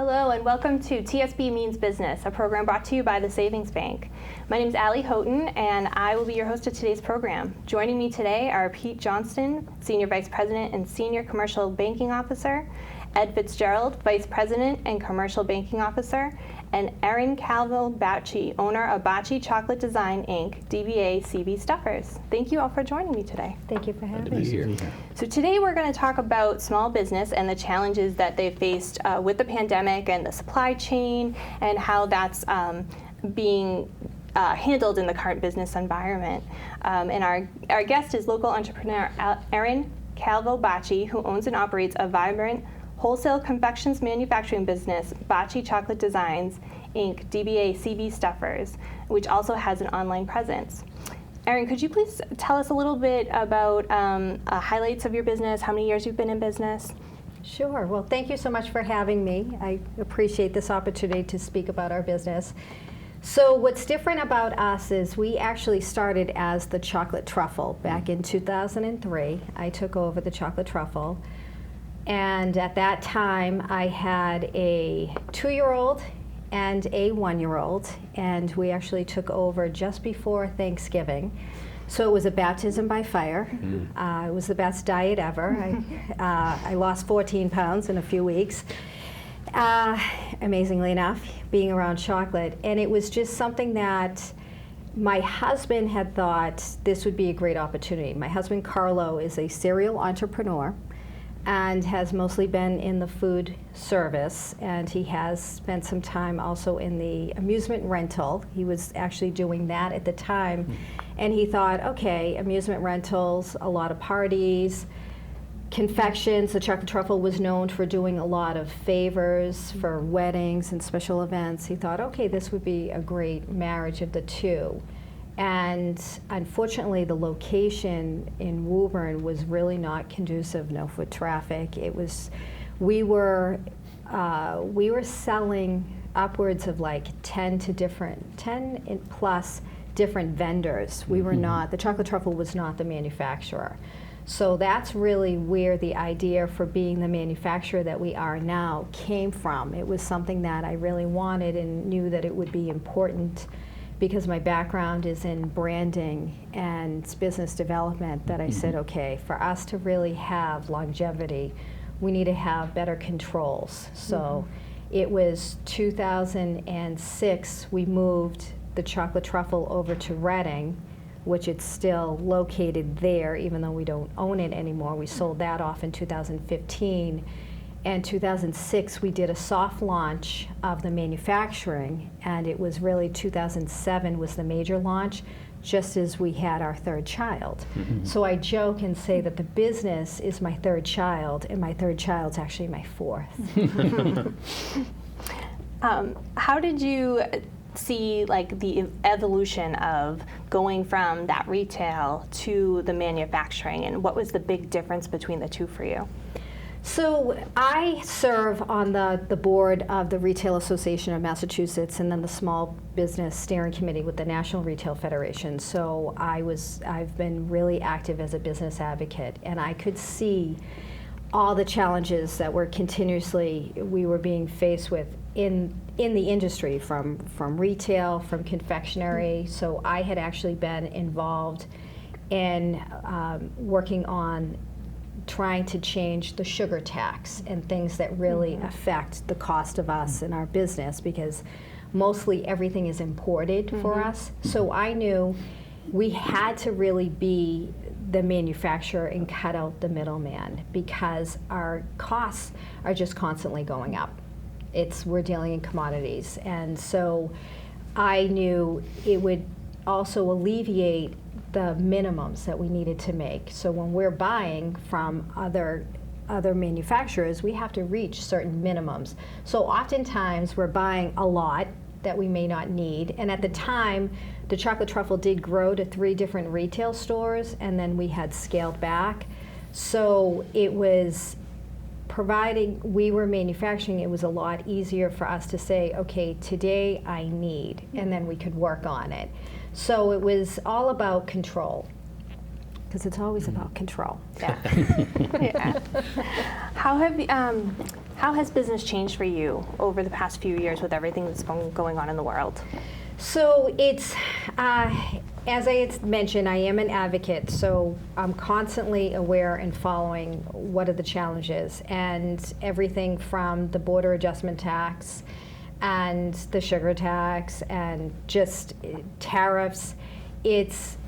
Hello and welcome to TSB Means Business, a program brought to you by the Savings Bank. My name is Allie Houghton and I will be your host of today's program. Joining me today are Pete Johnston, Senior Vice President and Senior Commercial Banking Officer, Ed Fitzgerald, Vice President and Commercial Banking Officer, and Erin Calvo-Bacci, owner of Bacci Chocolate Design, Inc., DBA CB Stuffers. Thank you all for joining me today. Thank you for having us. me. So today we're going to talk about small business and the challenges that they've faced with the pandemic and the supply chain and how that's being handled in the current business environment. And our guest is local entrepreneur Erin Calvo-Bacci, who owns and operates a vibrant wholesale confections manufacturing business, Bacci Chocolate Designs, Inc., DBA CB Stuffers, which also has an online presence. Erin, could you please tell us a little bit about highlights of your business, how many years you've been in business? Sure. Well, thank you so much for having me. I appreciate this opportunity to speak about our business. So what's different about us is we actually started as the Chocolate Truffle back in 2003. I took over the Chocolate Truffle. And at that time, I had a 2-year-old and a 1-year-old, and we actually took over just before Thanksgiving. So it was a baptism by fire. It was the best diet ever. I lost 14 pounds in a few weeks, amazingly enough, being around chocolate. And it was just something that my husband had thought this would be a great opportunity. My husband, Carlo, is a serial entrepreneur and has mostly been in the food service, and he has spent some time also in the amusement rental. He was actually doing that at the time, and he thought, okay, amusement rentals, a lot of parties, confections. The Chocolate Truffle was known for doing a lot of favors for weddings and special events. He thought, okay, this would be a great marriage of the two. And unfortunately, the location in Woburn was really not conducive. No foot traffic. It was, we were selling upwards of like 10 plus different vendors. We were not, the Chocolate Truffle was not the manufacturer. So that's really where the idea for being the manufacturer that we are now came from. It was something that I really wanted and knew that it would be important, because my background is in branding and business development, that I said, okay, for us to really have longevity, we need to have better controls. So it was 2006, we moved the Chocolate Truffle over to Reading, which it's still located there, even though we don't own it anymore. We sold that off in 2015. And 2006, we did a soft launch of the manufacturing, and it was really 2007 was the major launch, just as we had our third child. So I joke and say that the business is my third child, and my third child's actually my fourth. How did you see like the evolution of going from that retail to the manufacturing, and what was the big difference between the two for you? So I serve on the board of the Retail Association of Massachusetts, and then the Small Business Steering Committee with the National Retail Federation. So I've been really active as a business advocate, and I could see all the challenges that we were being faced with in the industry, from retail, from confectionery. So I had actually been involved in working on trying to change the sugar tax and things that really affect the cost of us and our business, because mostly everything is imported for us. So I knew we had to really be the manufacturer and cut out the middleman, because our costs are just constantly going up. We're dealing in commodities, and so I knew it would also alleviate the minimums that we needed to make. So when we're buying from other manufacturers, we have to reach certain minimums. So oftentimes we're buying a lot that we may not need. And at the time, the Chocolate Truffle did grow to 3 different retail stores, and then we had scaled back. So it was we were manufacturing, it was a lot easier for us to say, okay, today I need, and then we could work on it. So it was all about control. because it's always about control. Yeah. Yeah. How has business changed for you over the past few years with everything that's been going on in the world? So it's, as I had mentioned, I am an advocate, so I'm constantly aware and following what are the challenges, and everything from the border adjustment tax and the sugar tax and just tariffs. It's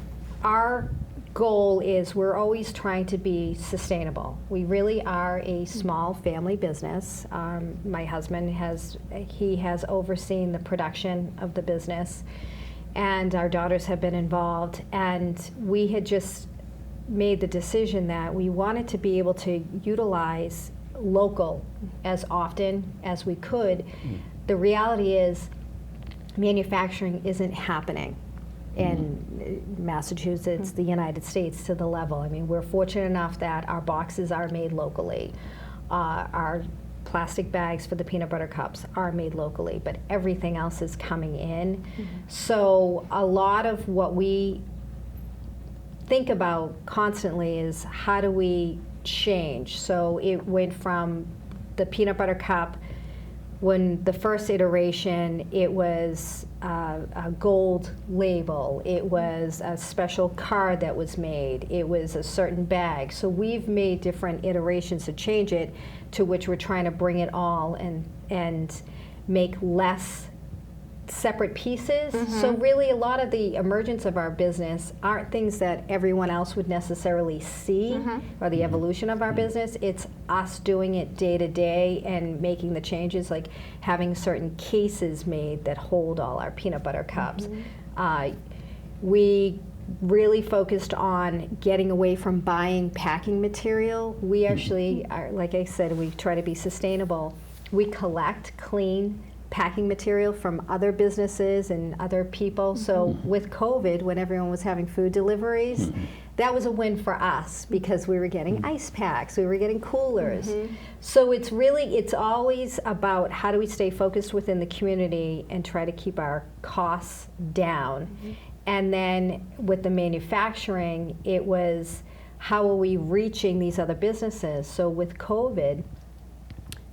our goal is we're always trying to be sustainable. We really are a small family business. My husband has overseen the production of the business, and our daughters have been involved, and we had just made the decision that we wanted to be able to utilize local as often as we could. The reality is manufacturing isn't happening in Massachusetts, the United States, to the level. I mean, we're fortunate enough that our boxes are made locally. Our plastic bags for the peanut butter cups are made locally, but everything else is coming in. So a lot of what we think about constantly is how do we change? So it went from the peanut butter cup. When the first iteration, it was a gold label. It was a special card that was made. It was a certain bag. So we've made different iterations to change it, to which we're trying to bring it all and make less separate pieces. So really a lot of the emergence of our business aren't things that everyone else would necessarily see, or the evolution of our business. It's us doing it day to day and making the changes, like having certain cases made that hold all our peanut butter cups. We really focused on getting away from buying packing material. We actually are, like I said, we try to be sustainable. We collect clean packing material from other businesses and other people. So with COVID, when everyone was having food deliveries, that was a win for us because we were getting ice packs, we were getting coolers. So it's always about how do we stay focused within the community and try to keep our costs down. And then with the manufacturing, it was how are we reaching these other businesses? So with COVID,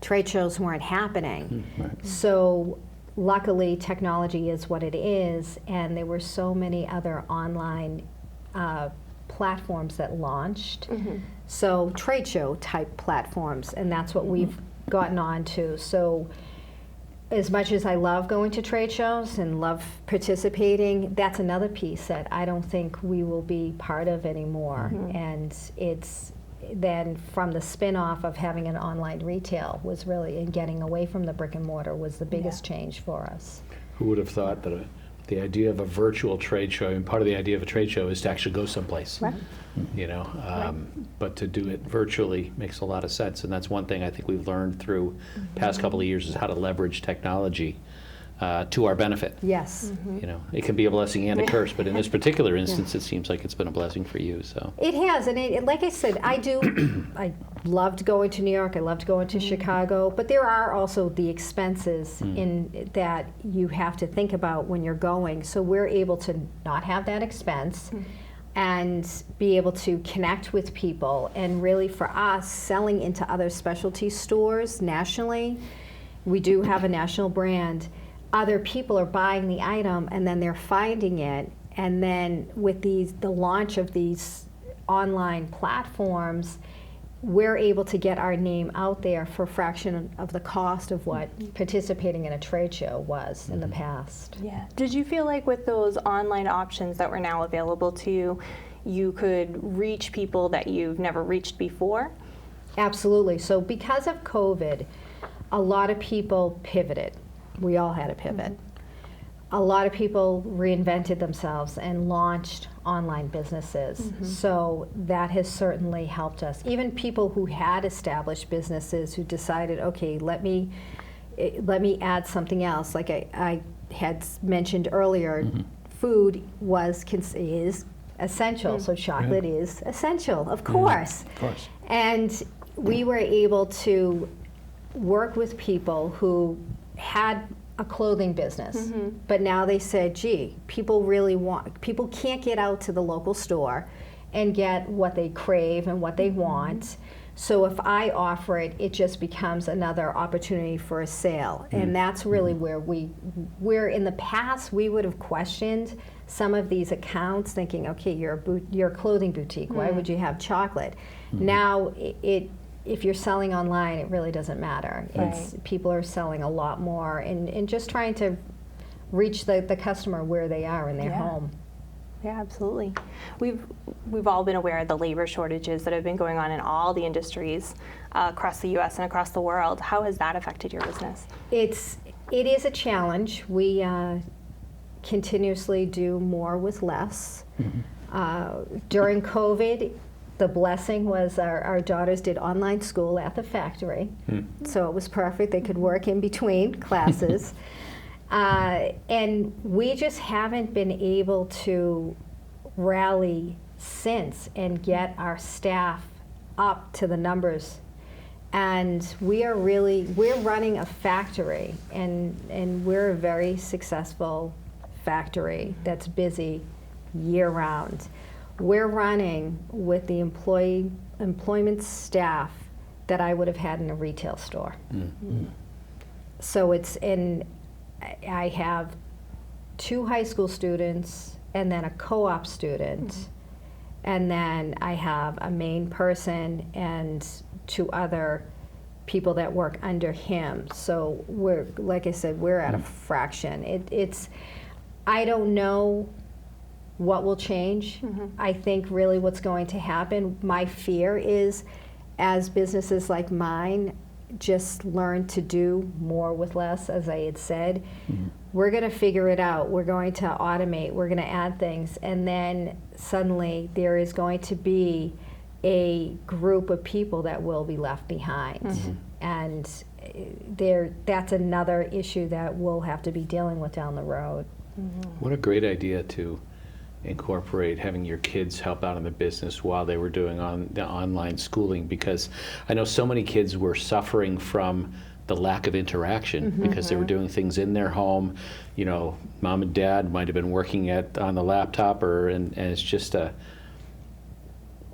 trade shows weren't happening. So luckily technology is what it is, and there were so many other online platforms that launched. So trade show type platforms, and that's what we've gotten onto. So as much as I love going to trade shows and love participating, that's another piece that I don't think we will be part of anymore. And it's then from the spin-off of having an online retail was really, and getting away from the brick and mortar was the biggest change for us. Who would have thought that the idea of a virtual trade show, and part of the idea of a trade show is to actually go someplace, you know, but to do it virtually makes a lot of sense, and that's one thing I think we've learned through past couple of years is how to leverage technology to our benefit. Yes. You know, it can be a blessing and a curse, but in this particular instance, it seems like it's been a blessing for you. So it has, and like I said, I loved going to New York. I loved going to Chicago, but there are also the expenses in that you have to think about when you're going. So we're able to not have that expense. And be able to connect with people, and really for us, selling into other specialty stores nationally, we do have a national brand. Other people are buying the item and then they're finding it, and then with the launch of these online platforms, we're able to get our name out there for a fraction of the cost of what participating in a trade show was in the past. Yeah. Did you feel like with those online options that were now available to you, you could reach people that you've never reached before? Absolutely. So because of COVID, a lot of people pivoted. We all had a pivot. A lot of people reinvented themselves and launched online businesses. So that has certainly helped us. Even people who had established businesses who decided, okay, let me add something else. Like I had mentioned earlier, food is essential. So chocolate is essential, of course. Of course. And we were able to work with people who had a clothing business, but now they said, gee, people can't get out to the local store and get what they crave and what they want. So if I offer it, it just becomes another opportunity for a sale. And that's really where where in the past we would have questioned some of these accounts thinking, okay, you're a clothing boutique, why would you have chocolate? Now, if you're selling online, it really doesn't matter. People are selling a lot more and just trying to reach the customer where they are in their home. Yeah, absolutely. We've all been aware of the labor shortages that have been going on in all the industries across the U.S. and across the world. How has that affected your business? It is a challenge. We continuously do more with less. During COVID, the blessing was our daughters did online school at the factory, so it was perfect. They could work in between classes. And we just haven't been able to rally since and get our staff up to the numbers. And we're running a factory, and we're a very successful factory that's busy year-round. We're running with the employment staff that I would have had in a retail store. So I have 2 high school students and then a co-op student, and then I have a main person and 2 other people that work under him. So we're, like I said, we're at a fraction. I don't know what will change. I think really what's going to happen, my fear is as businesses like mine just learn to do more with less, as I had said, we're going to figure it out. We're going to automate. We're going to add things. And then suddenly there is going to be a group of people that will be left behind. And that's another issue that we'll have to be dealing with down the road. What a great idea to incorporate having your kids help out in the business while they were doing the online schooling, because I know so many kids were suffering from the lack of interaction because they were doing things in their home. You know, mom and dad might have been working on the laptop, and it's just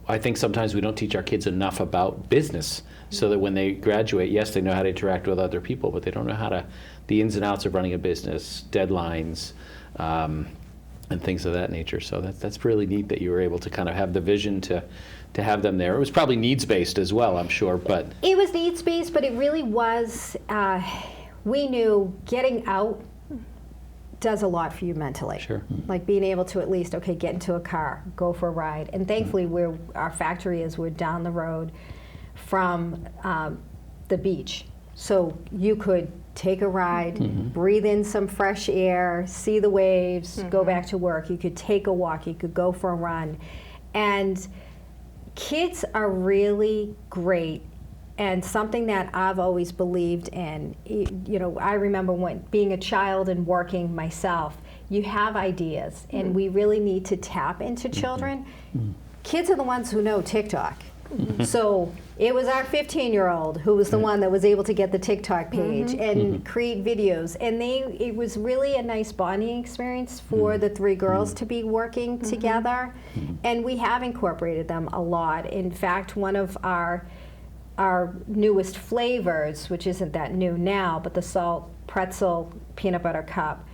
I think sometimes we don't teach our kids enough about business so that when they graduate, yes, they know how to interact with other people, but they don't know the ins and outs of running a business, deadlines, and things of that nature. So that's really neat that you were able to kind of have the vision to have them there. It was probably needs-based as well, I'm sure, but... It was needs-based, but it really was, we knew getting out does a lot for you mentally. Sure. Like being able to at least, okay, get into a car, go for a ride. And thankfully where our factory is, we're down the road from the beach. So you could take a ride, breathe in some fresh air, see the waves, go back to work. You could take a walk, you could go for a run. And kids are really great, and something that I've always believed in. You know, I remember when being a child and working myself, you have ideas, and we really need to tap into children. Kids are the ones who know TikTok. So it was our 15-year-old who was the one that was able to get the TikTok page and create videos. And it was really a nice bonding experience for the 3 girls to be working together. And we have incorporated them a lot. In fact, one of our newest flavors, which isn't that new now, but the salt pretzel peanut butter cup,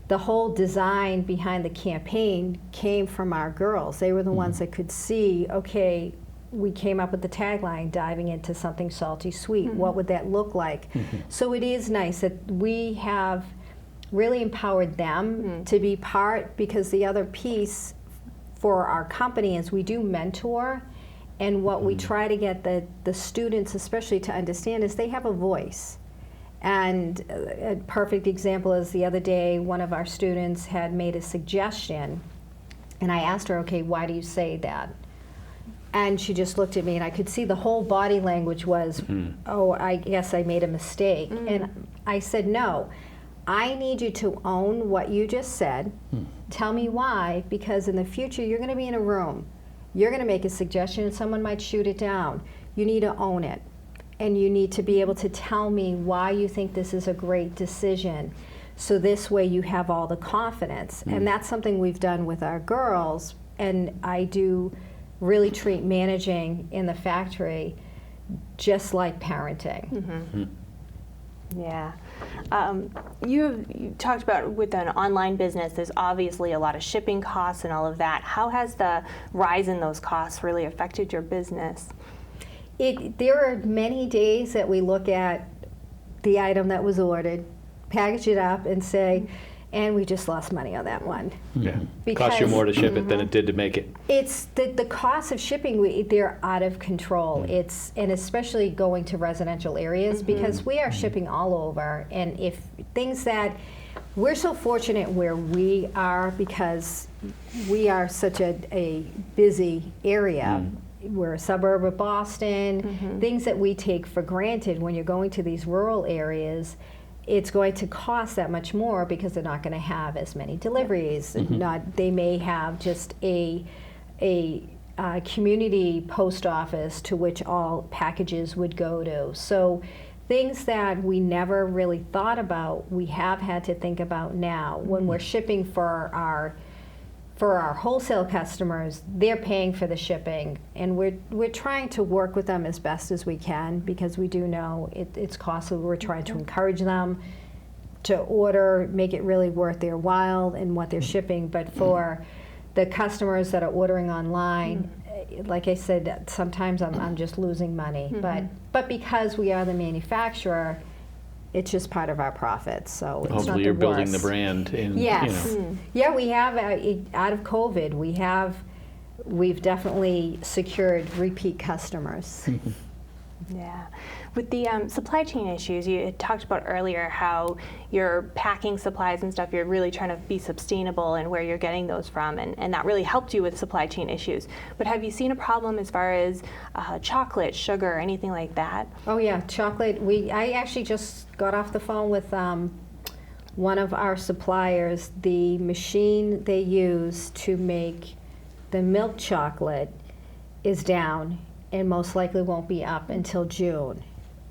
the whole design behind the campaign came from our girls. They were the ones that could see, okay, we came up with the tagline, diving into something salty sweet. What would that look like? So it is nice that we have really empowered them to be part, because the other piece for our company is we do mentor, and what we try to get the students especially to understand is they have a voice. And a perfect example is the other day, one of our students had made a suggestion, and I asked her, okay, why do you say that? And she just looked at me, and I could see the whole body language was, oh, I guess I made a mistake. And I said, no, I need you to own what you just said. Tell me why, because in the future, you're going to be in a room. You're going to make a suggestion, and someone might shoot it down. You need to own it. And you need to be able to tell me why you think this is a great decision. So this way you have all the confidence. And that's something we've done with our girls. And I do really treat managing in the factory just like parenting. Yeah. You talked about with an online business, there's obviously a lot of shipping costs and all of that. How has the rise in those costs really affected your business? There are many days that we look at the item that was ordered, package it up, and say, and we just lost money on that one. Yeah. Because- Cost you more to ship it than it did to make it. It's the cost of shipping, they're out of control. And especially going to residential areas, because we are shipping all over. And if things that, we're so fortunate where we are because we are such a busy area. We're a suburb of Boston, things that we take for granted when you're going to these rural areas. It's going to cost that much more because they're not going to have as many deliveries. They may have just a community post office to which all packages would go to. So things that we never really thought about, we have had to think about now. When we're shipping for our wholesale customers, they're paying for the shipping, and we're trying to work with them as best as we can because we do know it's costly. We're trying to encourage them to order, make it really worth their while and what they're shipping. But for the customers that are ordering online, like I said, sometimes I'm just losing money. But because we are the manufacturer, it's just part of our profits, so it's not Hopefully the you're building the worst. brand. And, Yes. Yeah, we have, out of COVID, we've definitely secured repeat customers. Yeah. With the supply chain issues, you had talked about earlier how you're packing supplies and stuff, you're really trying to be sustainable and where you're getting those from, and that really helped you with supply chain issues. But have you seen a problem as far as chocolate, sugar, anything like that? Oh yeah, chocolate. I actually just got off the phone with one of our suppliers. The machine they use to make the milk chocolate is down and most likely won't be up until June.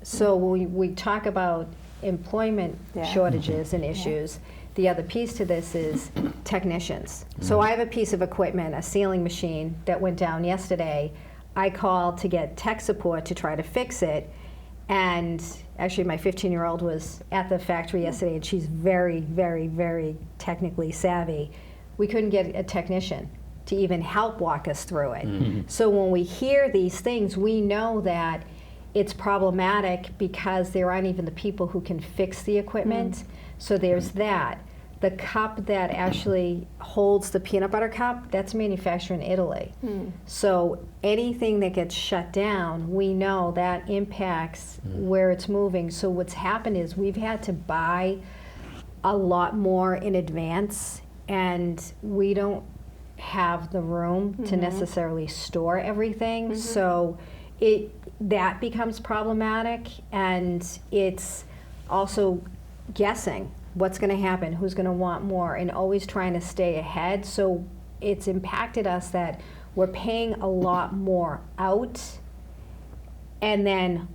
So when we talk about employment shortages and issues, the other piece to this is technicians. So I have a piece of equipment, a sealing machine, that went down yesterday. I called to get tech support to try to fix it, and actually my 15-year-old was at the factory yesterday, and she's very, very, very technically savvy. We couldn't get a technician to even help walk us through it. So when we hear these things, we know that it's problematic because there aren't even the people who can fix the equipment. So there's that. The cup that actually holds the peanut butter cup, that's manufactured in Italy. So anything that gets shut down, we know that impacts where it's moving. So what's happened is we've had to buy a lot more in advance, and we don't have the room to necessarily store everything. So that becomes problematic, and it's also guessing what's going to happen, who's going to want more, and always trying to stay ahead. So it's impacted us that we're paying a lot more out and then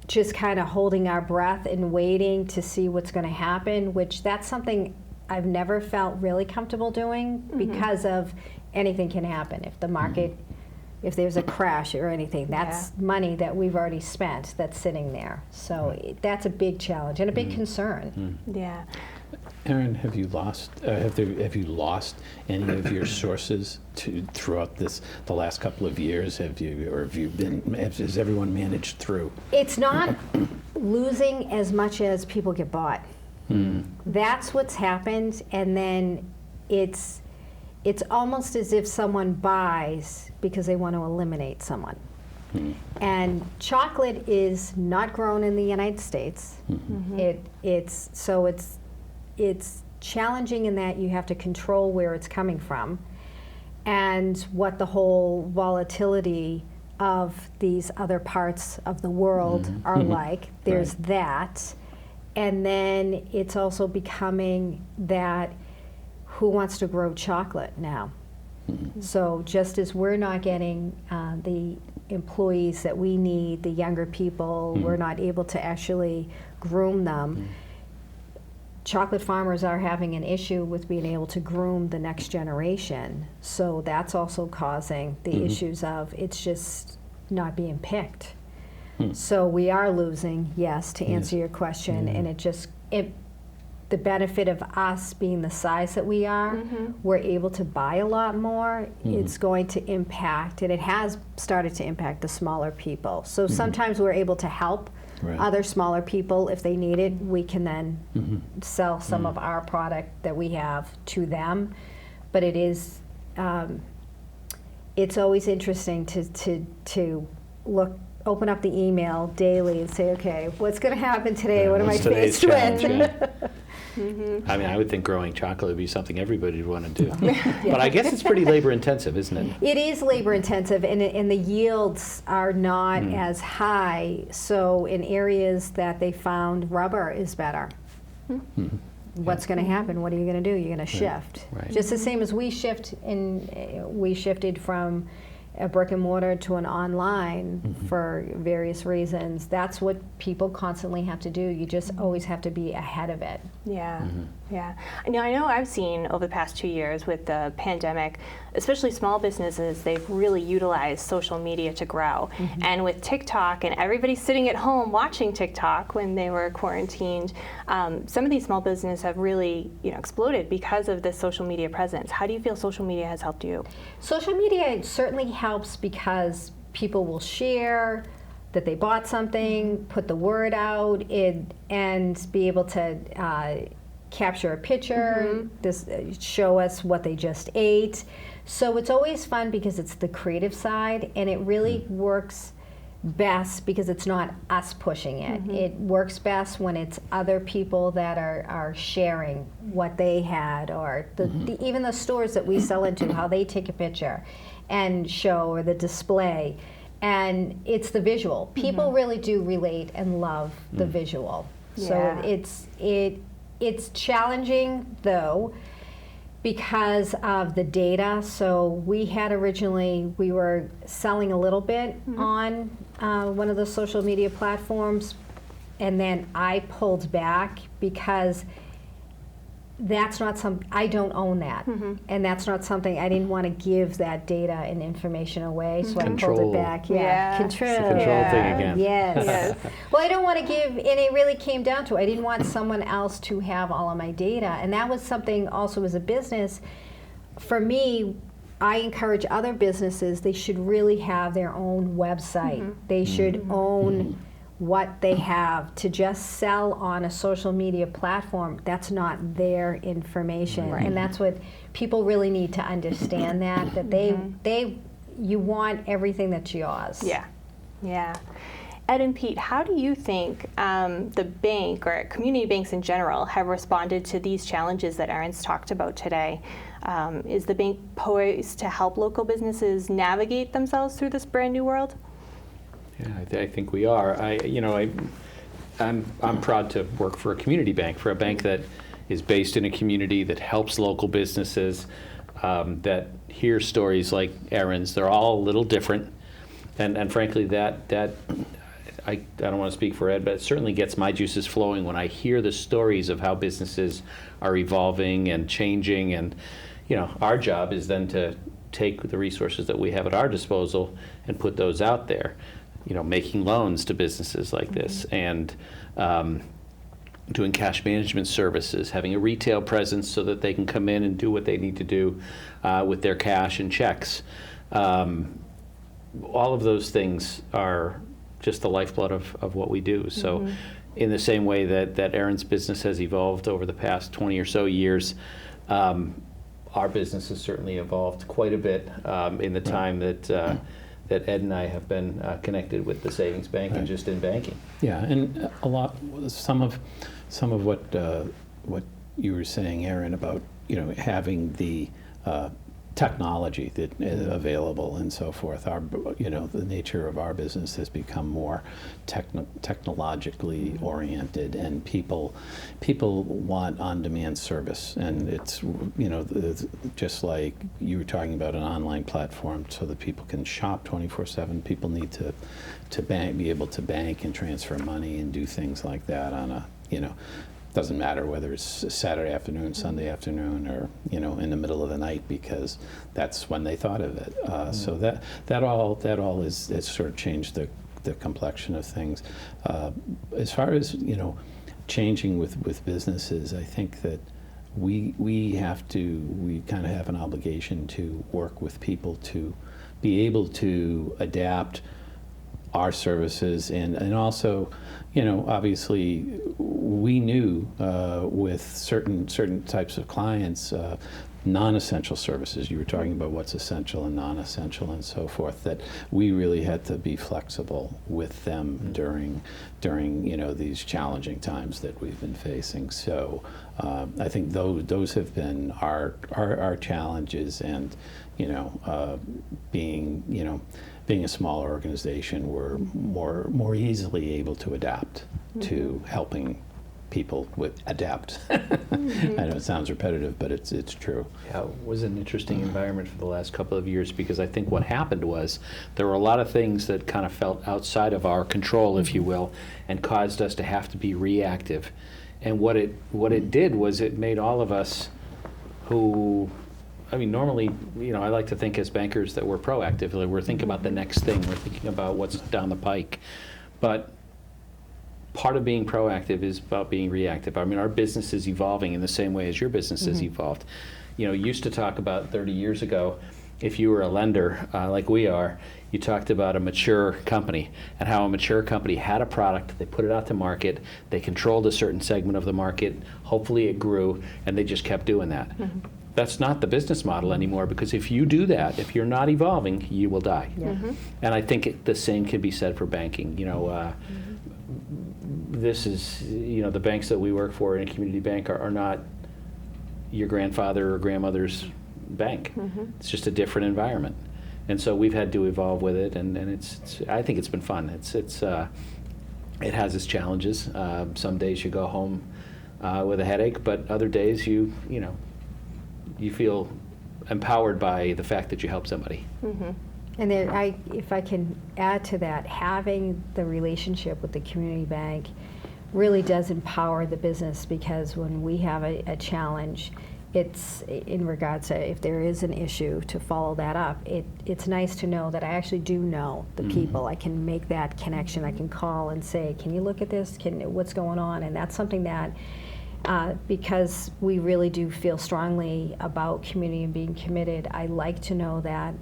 just kind of holding our breath and waiting to see what's going to happen, which that's something I've never felt really comfortable doing because of anything can happen. If the market, if there's a crash or anything, that's money that we've already spent that's sitting there. So that's a big challenge and a big concern. Yeah. Erin, have you lost any of your sources throughout the last couple of years? Has everyone managed through? It's not losing as much as people get bought. That's what's happened, and then it's almost as if someone buys because they want to eliminate someone. And chocolate is not grown in the United States. It's challenging in that you have to control where it's coming from and what the whole volatility of these other parts of the world are like. There's that. And then it's also becoming that who wants to grow chocolate now? So just as we're not getting the employees that we need, the younger people, we're not able to actually groom them. chocolate farmers are having an issue with being able to groom the next generation. So that's also causing the issues of it's just not being picked. So we are losing, yes, to answer your question, and the benefit of us being the size that we are, we're able to buy a lot more. It's going to impact, and it has started to impact the smaller people. So sometimes we're able to help other smaller people if they need it. We can then sell some of our product that we have to them. But it is, it's always interesting to open up the email daily and say, okay, what's going to happen today? What am I faced with? I mean, I would think growing chocolate would be something everybody would want to do. But I guess it's pretty labor intensive, isn't it? It is labor intensive, and the yields are not as high. So in areas that they found rubber is better. What's going to happen? What are you going to do? You're going to shift. Right. Just the same as we we shifted from a brick and mortar to an online for various reasons. That's what people constantly have to do. You just always have to be ahead of it. Yeah, yeah. I know I've seen over the past 2 years with the pandemic, especially small businesses, they've really utilized social media to grow. And with TikTok and everybody sitting at home watching TikTok when they were quarantined, some of these small businesses have really exploded because of this social media presence. How do you feel social media has helped you? Social media certainly helps because people will share that they bought something, put the word out, and be able to capture a picture, show us what they just ate. So it's always fun because it's the creative side, and it really works best because it's not us pushing it. It works best when it's other people that are sharing what they had, or even the stores that we sell into, how they take a picture and show, or the display. And it's the visual. People really do relate and love the visual. So it's challenging though because of the data. So we had originally, we were selling a little bit on one of the social media platforms, and then I pulled back because that's not I don't own that, and that's not something, I didn't want to give that data and information away, so I pulled it back. Control. It's the control thing again. Yes. Well, I don't want to give, and it really came down to, I didn't want someone else to have all of my data, and that was something also as a business. For me, I encourage other businesses, they should really have their own website. They should own what they have. To just sell on a social media platform, that's not their information. And that's what people really need to understand, that you want everything that's yours. Yeah. Ed and Pete, how do you think the bank or community banks in general have responded to these challenges that Erin's talked about today? Is the bank poised to help local businesses navigate themselves through this brand new world? Yeah, I think we are. I'm proud to work for a community bank, for a bank that is based in a community that helps local businesses, that hear stories like Erin's. They're all a little different, and frankly, that I don't want to speak for Ed, but it certainly gets my juices flowing when I hear the stories of how businesses are evolving and changing. And our job is then to take the resources that we have at our disposal and put those out there. Making loans to businesses like this, and doing cash management services, having a retail presence so that they can come in and do what they need to do with their cash and checks. All of those things are just the lifeblood of what we do. So in the same way that Erin's business has evolved over the past 20 or so years, our business has certainly evolved quite a bit in the time that Ed and I have been connected with the savings bank and just in banking. Yeah, and some of what you were saying, Erin, about having the technology that is available and so forth. The nature of our business has become more technologically oriented, and people want on-demand service, and it's just like you were talking about, an online platform so that people can shop 24/7. People need to be able to bank and transfer money and do things like that on a doesn't matter whether it's Saturday afternoon, Sunday afternoon, or in the middle of the night, because that's when they thought of it. So that all is sort of changed the complexion of things. As far as changing with businesses, I think that we kind of have an obligation to work with people to be able to adapt our services, and also, obviously we knew with certain types of clients, non-essential services, you were talking about what's essential and non-essential and so forth, that we really had to be flexible with them during these challenging times that we've been facing. So I think those have been our challenges, and being a smaller organization, we're more easily able to adapt to helping people adapt. I know it sounds repetitive, but it's true. Yeah, it was an interesting environment for the last couple of years, because I think what happened was there were a lot of things that kind of felt outside of our control, if you will, and caused us to have to be reactive. And what it did was it made all of us who, normally, I like to think as bankers that we're proactive. Like, we're thinking about the next thing. We're thinking about what's down the pike. But part of being proactive is about being reactive. Our business is evolving in the same way as your business has evolved. Used to talk about 30 years ago, if you were a lender like we are, you talked about a mature company and how a mature company had a product, they put it out to market, they controlled a certain segment of the market, hopefully it grew, and they just kept doing that. That's not the business model anymore, because if you do that, if you're not evolving, you will die. And I think the same can be said for banking. This is, the banks that we work for in a community bank are not your grandfather or grandmother's bank. It's just a different environment. And so we've had to evolve with it, and it's I think it's been fun. It has its challenges. Some days you go home with a headache, but other days you feel empowered by the fact that you help somebody. And then if I can add to that, having the relationship with the community bank really does empower the business, because when we have a challenge, it's in regards to if there is an issue, to follow that up. It's nice to know that I actually do know the people. I can make that connection. I can call and say, can you look at this? What's going on? And that's something that, because we really do feel strongly about community and being committed, I like to know that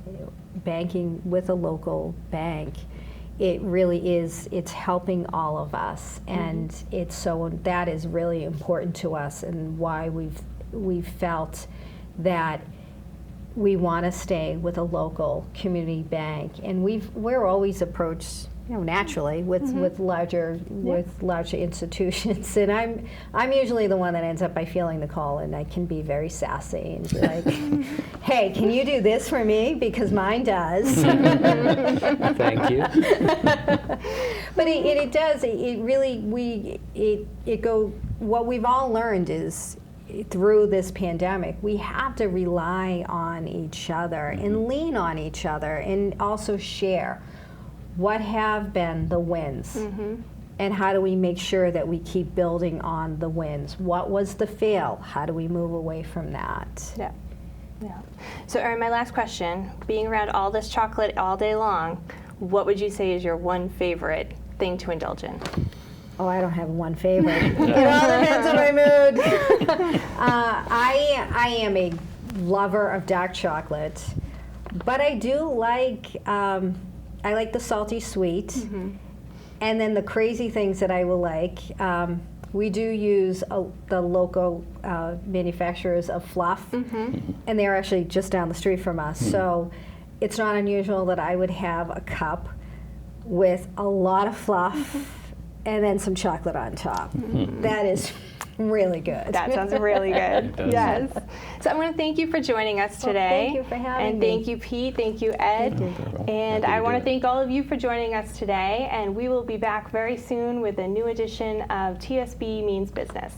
banking with a local bank, it really is, it's helping all of us, and that is really important to us, and why we've felt that we want to stay with a local community bank. And we're always approached naturally with larger institutions, and I'm usually the one that ends up by feeling the call, and I can be very sassy and be like, hey, can you do this for me, because mine does. Thank you. But it does, what we've all learned is, through this pandemic, we have to rely on each other and lean on each other, and also share what have been the wins, and how do we make sure that we keep building on the wins? What was the fail? How do we move away from that? Yeah. So Erin, my last question, being around all this chocolate all day long, what would you say is your one favorite thing to indulge in? Oh, I don't have one favorite. It all depends on my mood. I am a lover of dark chocolate, but I do like, I like the salty sweet, and then the crazy things that I will like. We do use the local manufacturers of fluff, and they're actually just down the street from us. So it's not unusual that I would have a cup with a lot of fluff and then some chocolate on top. That is really good. That sounds really good. Yes. So I want to thank you for joining us today. Thank you for having me. And me. thank you, Pete. Thank you, Ed. And I want to thank all of you for joining us today. And we will be back very soon with a new edition of TSB Means Business.